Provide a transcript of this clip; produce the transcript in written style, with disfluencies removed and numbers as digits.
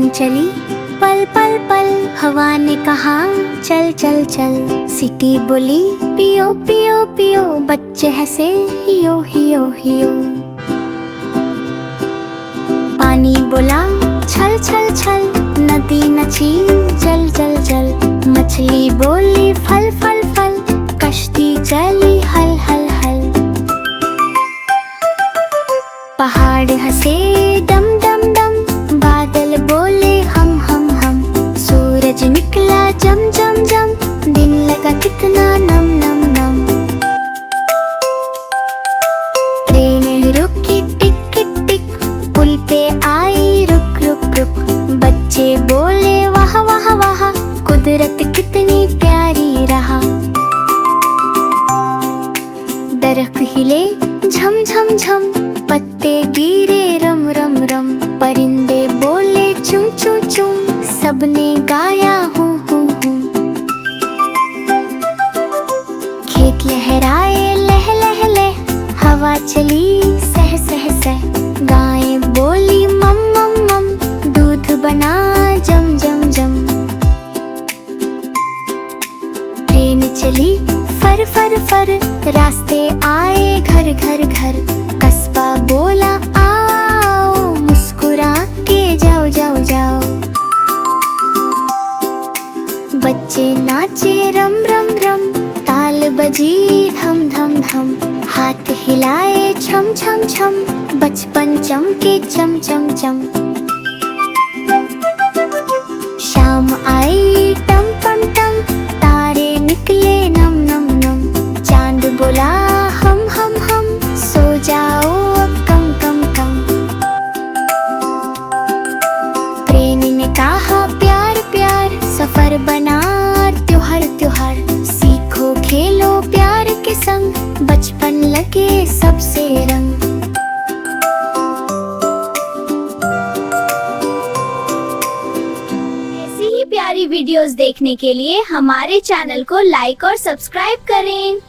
Train चली पल पल पल, हवा ने कहा चल चल चल। सिटी बोली पियो पियो पियो, बच्चे हंसे हियो हियो हियो। पानी बोला छल छल छल, नदी नची जल जल जल। मछली बोली फल फल फल, कश्ती चली हल हल हल। पहाड़ हंसे डम डम डम, बादल बोले हम हम हम। सूरज निकला जम जम जम, दिन लगा कितना नम नम नम। ट्रेन रुकी टिक टिक टिक, पुल पे आई रुक रुक रुक। बच्चे बोले वाह वाह वाह, कुदरत कितनी प्यारी रहा। दरख्त हिले झम झम झम, पत्ते गिरे रम रम रम। परिंदे बोले चुम चुम चुम, सबने गाया हूँ हूँ हूँ। खेत लहराए लह लह लह, हवा चली सह सह सह। गायें बोली मम मम मम, दूध बना जम जम जम। ट्रेन चली फर फर फर, रास्ते आए घर घर घर। कस्बा बोला आओ, मुस्कुरा के जाओ जाओ जाओ। बच्चे नाचे रम रम रम, ताल बजी धम धम धम। हाथ हिलाए छम छम छम, बचपन चमके चम चम चम। शाम आई टम टम टम, तारे निकले नम नम नम। चांद बोला हम हम हम, सो जाओ अब कम कम कम। ट्रेन ने कहा प्यार प्यार, सफर बना त्योहार त्योहार। सीखो खेलो प्यार के संग, बचपन लगे सबसे रंग। ऐसी ही प्यारी वीडियोस देखने के लिए हमारे चैनल को लाइक और सब्सक्राइब करें।